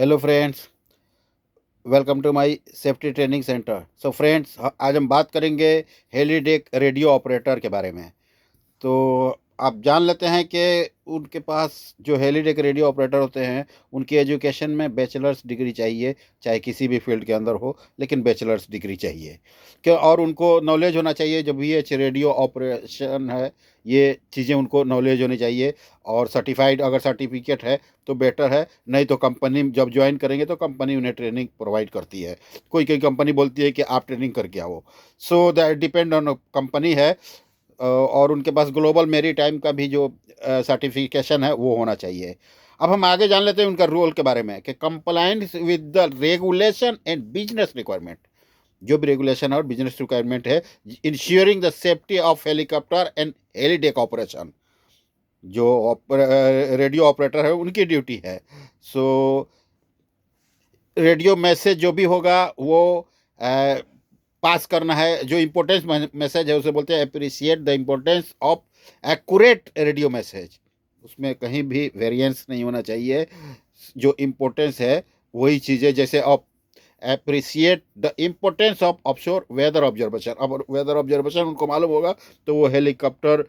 Hello friends, welcome to my safety training centre. So friends, आज हम बात करेंगे हेलीडेक रेडियो ऑपरेटर के बारे में। तो आप जान लेते हैं कि उनके पास जो हेलीडेक रेडियो ऑपरेटर होते हैं, उनकी एजुकेशन में बैचलर्स डिग्री चाहिए, चाहे किसी भी फील्ड के अंदर हो, लेकिन बैचलर्स डिग्री चाहिए। क्यों? और उनको नॉलेज होना चाहिए, जो VH रेडियो ऑपरेशन है, ये चीज़ें उनको नॉलेज होनी चाहिए। और सर्टिफाइड, अगर सर्टिफिकेट है तो बेटर है, नहीं तो कंपनी जब ज्वाइन करेंगे तो कंपनी उन्हें ट्रेनिंग प्रोवाइड करती है। कोई कोई कंपनी बोलती है कि आप ट्रेनिंग करके आओ। So that depend on company है। और उनके पास ग्लोबल मेरी टाइम का भी जो सर्टिफिकेशन है वो होना चाहिए। अब हम आगे जान लेते हैं उनका रोल के बारे में कि compliance with the regulation and business requirement. जो भी रेगुलेशन और बिजनेस रिक्वायरमेंट है, ensuring the safety of helicopter and helideck operation, जो रेडियो ऑपरेटर है उनकी ड्यूटी है। सो रेडियो मैसेज जो भी होगा वो पास करना है। जो इम्पोर्टेंस मैसेज है उसे बोलते हैं appreciate the importance of accurate radio message. उसमें कहीं भी वेरिएंस नहीं होना चाहिए। जो इम्पोर्टेंस है वही चीज़ें, जैसे आप appreciate the importance of offshore weather observation. अब वेदर ऑब्जर्वेशन उनको मालूम होगा तो वो हेलीकॉप्टर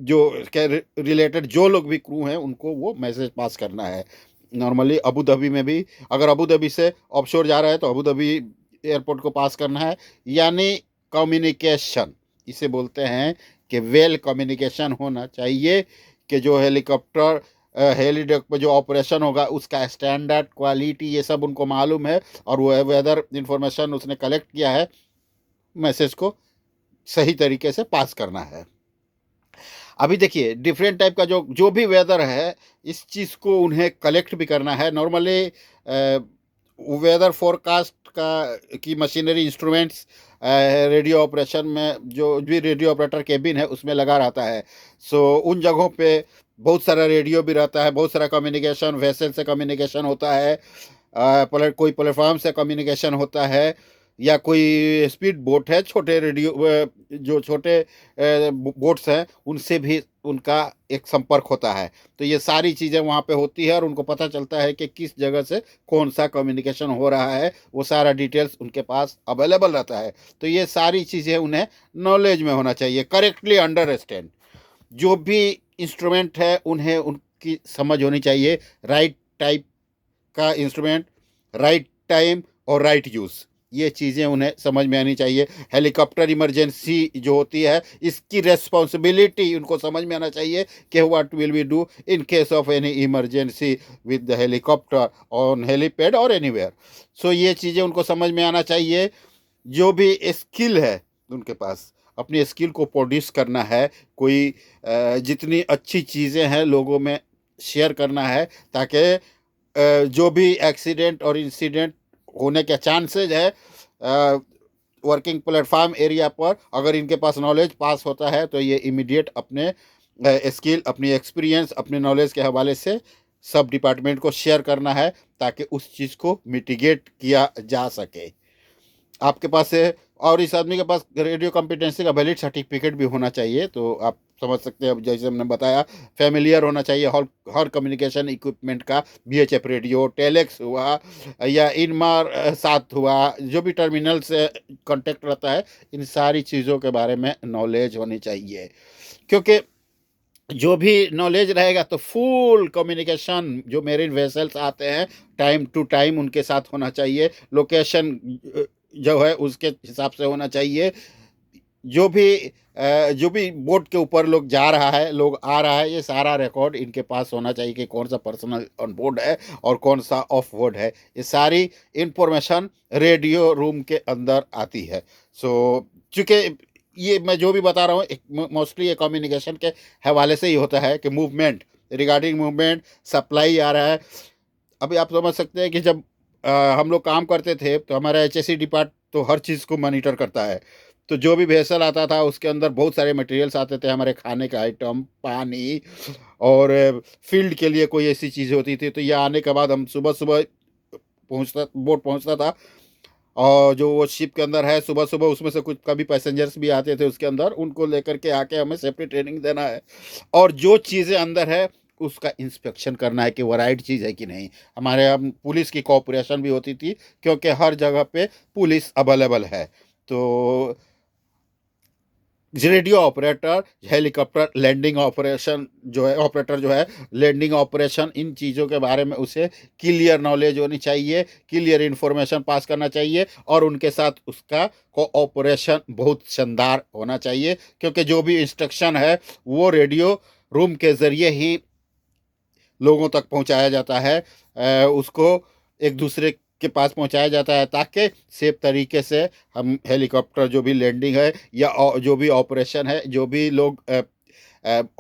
जो के रिलेटेड जो लोग भी क्रू हैं उनको वो मैसेज पास करना है। नॉर्मली अबू धाबी में भी, अगर अबू धाबी से ऑफशोर जा रहा है तो अबू धाबी एयरपोर्ट को पास करना है। यानी कम्युनिकेशन इसे बोलते हैं कि वेल कम्युनिकेशन होना चाहिए, कि जो हेलीकॉप्टर हेलीडेक पर जो ऑपरेशन होगा उसका स्टैंडर्ड, क्वालिटी, ये सब उनको मालूम है। और वो वेदर इंफॉर्मेशन उसने कलेक्ट किया है, मैसेज को सही तरीके से पास करना है। अभी देखिए, डिफरेंट टाइप का जो जो भी वेदर है, इस चीज़ को उन्हें कलेक्ट भी करना है। नॉर्मली वेदर फोरकास्ट का की मशीनरी इंस्ट्रूमेंट्स रेडियो ऑपरेशन में, जो भी रेडियो ऑपरेटर केबिन है उसमें लगा रहता है। सो उन जगहों पे बहुत सारा रेडियो भी रहता है, बहुत सारा कम्युनिकेशन, वेसल से कम्युनिकेशन होता है, कोई प्लेटफॉर्म से कम्युनिकेशन होता है, या कोई स्पीड बोट है, छोटे रेडियो जो छोटे बोट्स हैं उनसे भी उनका एक संपर्क होता है। तो ये सारी चीज़ें वहाँ पे होती है और उनको पता चलता है कि किस जगह से कौन सा कम्युनिकेशन हो रहा है, वो सारा डिटेल्स उनके पास अवेलेबल रहता है। तो ये सारी चीज़ें उन्हें नॉलेज में होना चाहिए, करेक्टली अंडरस्टैंड। जो भी इंस्ट्रूमेंट है उन्हें उनकी समझ होनी चाहिए, राइट टाइप का इंस्ट्रूमेंट, राइट टाइम और राइट यूज़, ये चीज़ें उन्हें समझ में आनी चाहिए। हेलीकॉप्टर इमरजेंसी जो होती है, इसकी रेस्पॉन्सिबिलिटी उनको समझ में आना चाहिए कि what will we do in case of any emergency with the helicopter on helipad और एनीवेयर। सो ये चीज़ें उनको समझ में आना चाहिए। जो भी स्किल है उनके पास, अपनी स्किल को प्रोड्यूस करना है। कोई जितनी अच्छी चीज़ें हैं लोगों में शेयर करना है, ताकि जो भी एक्सीडेंट और इंसिडेंट होने के चांसेज है वर्किंग प्लेटफार्म एरिया पर, अगर इनके पास नॉलेज पास होता है तो ये इमीडिएट अपने स्किल, अपनी एक्सपीरियंस, अपने नॉलेज के हवाले से सब डिपार्टमेंट को शेयर करना है, ताकि उस चीज़ को मिटिगेट किया जा सके। आपके पास है, और इस आदमी के पास रेडियो कॉम्पिटेंसी का वैलिड सर्टिफिकेट भी होना चाहिए। तो आप समझ सकते हैं, अब जैसे हमने बताया, फेमिलियर होना चाहिए हर कम्युनिकेशन इक्विपमेंट का। VHF रेडियो, टेलेक्स हुआ या इनमार साथ हुआ, जो भी टर्मिनल से कांटेक्ट रहता है, इन सारी चीज़ों के बारे में नॉलेज होनी चाहिए। क्योंकि जो भी नॉलेज रहेगा तो फुल कम्युनिकेशन जो मेरीन वेसल्स आते हैं टाइम टू टाइम उनके साथ होना चाहिए। लोकेशन जो है उसके हिसाब से होना चाहिए। जो भी बोट के ऊपर लोग जा रहा है, लोग आ रहा है, ये सारा रिकॉर्ड इनके पास होना चाहिए कि कौन सा पर्सनल ऑन बोर्ड है और कौन सा ऑफ बोर्ड है। ये सारी इंफॉर्मेशन रेडियो रूम के अंदर आती है। सो चूँकि ये मैं जो भी बता रहा हूँ मोस्टली ये कम्युनिकेशन के हवाले से ही होता है, कि मूवमेंट, रिगार्डिंग मूवमेंट, सप्लाई आ रहा है। अभी आप समझ सकते हैं कि जब हम लोग काम करते थे तो हमारा HSE डिपार्ट तो हर चीज़ को मॉनिटर करता है। तो जो भी वेसल आता था उसके अंदर बहुत सारे मटेरियल्स आते थे, हमारे खाने का आइटम, पानी, और फील्ड के लिए कोई ऐसी चीज़ होती थी। तो ये आने के बाद हम सुबह सुबह बोट पहुंचता था, और जो वो शिप के अंदर है, सुबह सुबह उसमें से कुछ कभी पैसेंजर्स भी आते थे उसके अंदर, उनको लेकर के आके हमें सेफ्टी ट्रेनिंग देना है। और जो चीज़ें अंदर है उसका इंस्पेक्शन करना है कि वो राइट चीज़ है कि नहीं। हमारे यहाँ पुलिस की कोऑपरेशन भी होती थी, क्योंकि हर जगह पे पुलिस अवेलेबल है। तो radio operator, helicopter landing operation जो है, ऑपरेटर जो है, लैंडिंग ऑपरेशन, इन चीज़ों के बारे में उसे क्लियर नॉलेज होनी चाहिए, क्लियर इन्फॉर्मेशन पास करना चाहिए, और उनके साथ उसका कोऑपरेशन बहुत शानदार होना चाहिए, क्योंकि जो भी इंस्ट्रक्शन है वो रेडियो रूम के ज़रिए ही लोगों तक पहुंचाया जाता है। उसको एक दूसरे के पास पहुंचाया जाता है, ताकि सेफ तरीके से हम हेलीकॉप्टर जो भी लैंडिंग है या जो भी ऑपरेशन है, जो भी लोग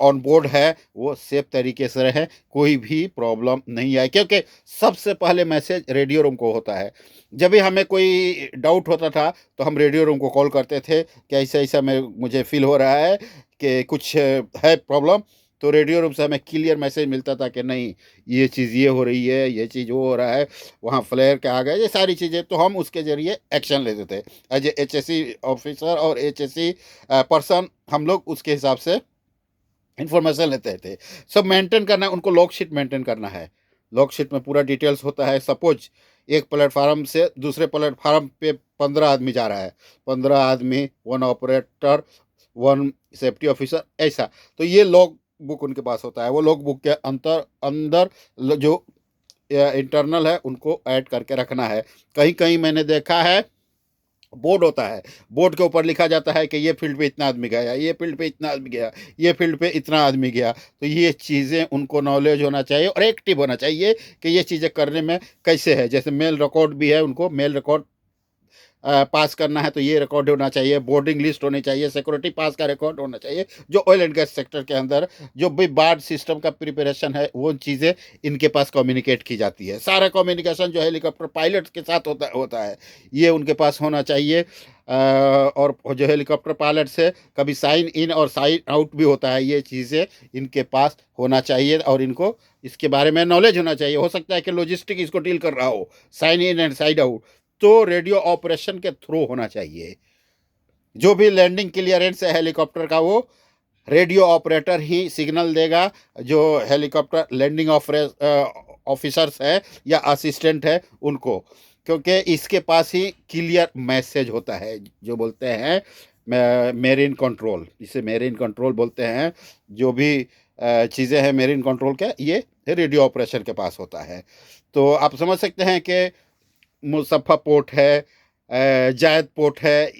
ऑन बोर्ड है, वो सेफ तरीके से रहें, कोई भी प्रॉब्लम नहीं आए। क्योंकि सबसे पहले मैसेज रेडियो रूम को होता है। जब भी हमें कोई डाउट होता था तो हम रेडियो रूम को कॉल करते थे कि ऐसा ऐसा मुझे फील हो रहा है कि कुछ है प्रॉब्लम। तो रेडियो रूम से हमें क्लियर मैसेज मिलता था कि नहीं, ये चीज़ ये हो रही है, ये चीज़ वो हो रहा है, वहाँ फ्लेयर के आ गए, ये सारी चीज़ें। तो हम उसके ज़रिए एक्शन लेते थे एज ए HSC ऑफिसर और HSC पर्सन। हम लोग उसके हिसाब से इन्फॉर्मेशन लेते थे। सब मेंटेन करना है, उनको लॉग शीट मेंटेन करना है। लॉग शीट में पूरा डिटेल्स होता है। सपोज एक प्लेटफार्म से दूसरे प्लेटफार्म पे 15 आदमी जा रहा है, 15 आदमी, 1 ऑपरेटर, 1 सेफ्टी ऑफिसर, ऐसा। तो ये लॉग बुक उनके पास होता है। वो लॉग बुक के अंतर अंदर जो इंटरनल है उनको ऐड करके रखना है। कहीं कहीं मैंने देखा है बोर्ड होता है, बोर्ड के ऊपर लिखा जाता है कि ये फील्ड पे इतना आदमी गया, ये फील्ड पे इतना आदमी गया, ये फील्ड पे इतना आदमी गया। तो ये चीज़ें उनको नॉलेज होना चाहिए और एक्टिव होना चाहिए कि ये चीज़ें करने में कैसे है। जैसे मेल रिकॉर्ड भी है, उनको मेल रिकॉर्ड पास करना है तो ये रिकॉर्ड होना चाहिए, बोर्डिंग लिस्ट होनी चाहिए, सिक्योरिटी पास का रिकॉर्ड होना चाहिए। जो ऑयल एंड गैस सेक्टर के अंदर जो भी बाढ़ सिस्टम का प्रिपरेशन है, वो चीज़ें इनके पास कम्युनिकेट की जाती है। सारा कम्युनिकेशन जो हेलीकॉप्टर पायलट के साथ होता है, ये उनके पास होना चाहिए। और जो हेलीकॉप्टर पायलट से कभी साइन इन और साइन आउट भी होता है, ये चीज़ें इनके पास होना चाहिए और इनको इसके बारे में नॉलेज होना चाहिए। हो सकता है कि लॉजिस्टिक इसको डील कर रहा हो, sign in and sign out, तो रेडियो ऑपरेशन के थ्रू होना चाहिए। जो भी लैंडिंग क्लियरेंस है हेलीकॉप्टर का, वो रेडियो ऑपरेटर ही सिग्नल देगा। जो हेलीकॉप्टर लैंडिंग ऑफिसर्स है या असिस्टेंट है उनको, क्योंकि इसके पास ही क्लियर मैसेज होता है। जो बोलते हैं मेरीन कंट्रोल, इसे मेरीन कंट्रोल बोलते हैं। जो भी चीज़ें हैं मेरीन कंट्रोल के, ये रेडियो ऑपरेशन के पास होता है। तो आप समझ सकते हैं कि मुजफ्फर पोर्ट है, जायद पोर्ट है,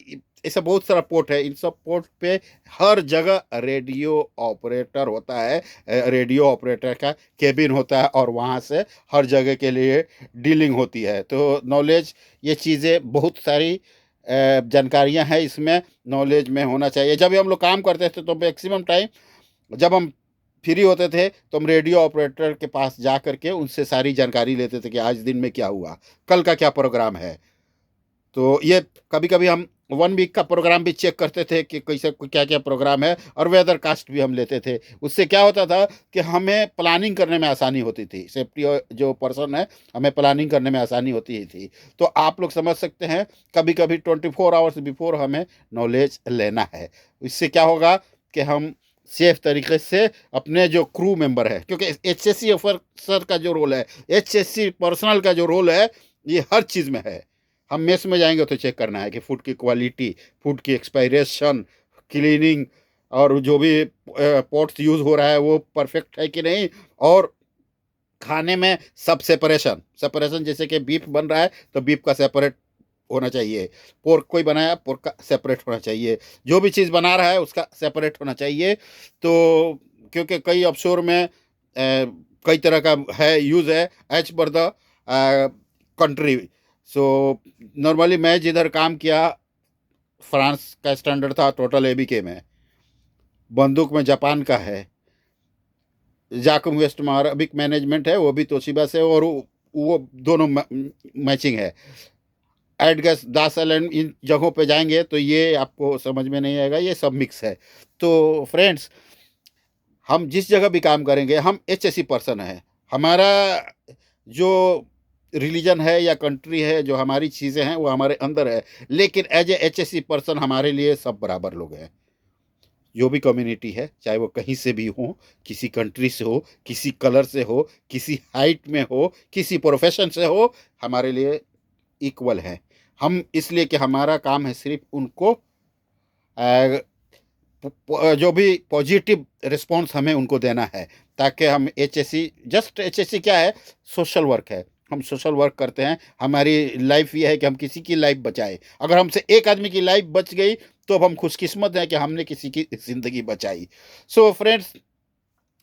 ऐसा बहुत सारा पोर्ट है। इन सब पोर्ट पे हर जगह रेडियो ऑपरेटर होता है। रेडियो ऑपरेटर का केबिन होता है और वहाँ से हर जगह के लिए डीलिंग होती है। तो नॉलेज, ये चीज़ें बहुत सारी जानकारियाँ हैं, इसमें नॉलेज में होना चाहिए। जब भी हम लोग काम करते थे तो मैक्सिमम टाइम जब हम फ्री होते थे तो हम रेडियो ऑपरेटर के पास जा करके उनसे सारी जानकारी लेते थे कि आज दिन में क्या हुआ, कल का क्या प्रोग्राम है। तो ये कभी कभी हम 1 वीक का प्रोग्राम भी चेक करते थे कि कैसे क्या क्या प्रोग्राम है, और वेदर कास्ट भी हम लेते थे। उससे क्या होता था कि हमें प्लानिंग करने में आसानी होती थी। सेफ्टी जो पर्सन है, हमें प्लानिंग करने में आसानी होती ही थी। तो आप लोग समझ सकते हैं, कभी कभी 24 आवर्स बिफोर हमें नॉलेज लेना है। इससे क्या होगा कि हम सेफ तरीके से अपने जो क्रू मेंबर है, क्योंकि HSC ऑफिसर का जो रोल है, HSC पर्सनल का जो रोल है, ये हर चीज़ में है। हम मेस में जाएंगे तो चेक करना है कि फूड की क्वालिटी, फूड की एक्सपायरेशन, क्लीनिंग, और जो भी पॉट्स यूज़ हो रहा है वो परफेक्ट है कि नहीं। और खाने में सब सेपरेशन सेपरेशन, जैसे कि बीफ बन रहा है तो बीफ का सेपरेट होना चाहिए, पोर्क कोई बनाया पोर्क का सेपरेट होना चाहिए, जो भी चीज़ बना रहा है उसका सेपरेट होना चाहिए। तो क्योंकि कई ऑफशोर में कई तरह का है यूज़ है, as per the country. So normally मैं जिधर काम किया, फ्रांस का स्टैंडर्ड था टोटल ABK में, बंदूक में जापान का है, जाकुम वेस्ट में अरबिक मैनेजमेंट है, वो भी तोशिबा से, और वो दोनों मैचिंग है। एड गैस दास एलएंड इन जगहों पे जाएंगे तो ये आपको समझ में नहीं आएगा, ये सब मिक्स है। तो फ्रेंड्स, हम जिस जगह भी काम करेंगे, हम HSC पर्सन है। हमारा जो रिलीजन है या कंट्री है, जो हमारी चीज़ें हैं वो हमारे अंदर है, लेकिन एज ए HSC पर्सन हमारे लिए सब बराबर लोग हैं। जो भी कम्युनिटी है, चाहे वो कहीं से भी हो, किसी कंट्री से हो, किसी कलर से हो, किसी हाइट में हो, किसी प्रोफेशन से हो, हमारे लिए इक्वल है। हम इसलिए कि हमारा काम है सिर्फ उनको जो भी पॉजिटिव रिस्पॉन्स हमें उनको देना है, ताकि हम एचएससी, जस्ट एचएससी क्या है, सोशल वर्क है। हम सोशल वर्क करते हैं, हमारी लाइफ ये है कि हम किसी की लाइफ बचाएं। अगर हमसे एक आदमी की लाइफ बच गई तो अब हम खुशकिस्मत हैं कि हमने किसी की ज़िंदगी बचाई। सो फ्रेंड्स,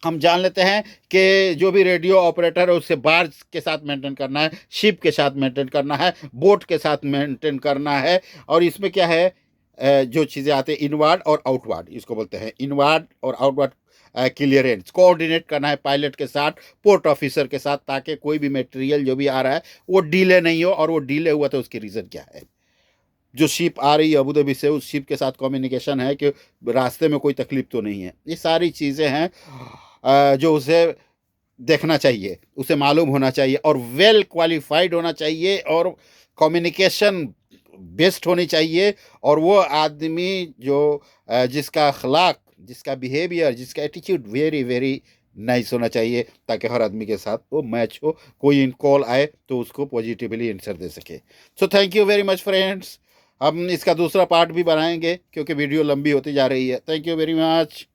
हम जान लेते हैं कि जो भी रेडियो ऑपरेटर है उससे बार्ज के साथ मेंटेन करना है, शिप के साथ मेंटेन करना है, बोट के साथ मेंटेन करना है। और इसमें क्या है, जो चीज़ें आती हैं इनवर्ड और आउटवर्ड, इसको बोलते हैं इनवर्ड और आउटवर्ड क्लियरेंस, कोऑर्डिनेट करना है पायलट के साथ, पोर्ट ऑफिसर के साथ, ताकि कोई भी मटेरियल जो भी आ रहा है वो डिले नहीं हो। और वो डिले हुआ तो उसकी रीज़न क्या है, जो शिप आ रही है अबू धाबी से, उस शिप के साथ कम्युनिकेशन है कि रास्ते में कोई तकलीफ तो नहीं है। ये सारी चीज़ें हैं जो उसे देखना चाहिए, उसे मालूम होना चाहिए और वेल क्वालिफाइड होना चाहिए और कम्युनिकेशन बेस्ट होनी चाहिए। और वो आदमी जो जिसका अखलाक, जिसका बिहेवियर, जिसका एटीट्यूड वेरी वेरी नाइस होना चाहिए, ताकि हर आदमी के साथ वो मैच हो, कोई इन कॉल आए तो उसको पॉजिटिवली आंसर दे सके। So thank you very much friends. हम इसका दूसरा पार्ट भी बनाएंगे क्योंकि वीडियो लंबी होती जा रही है। Thank you very much.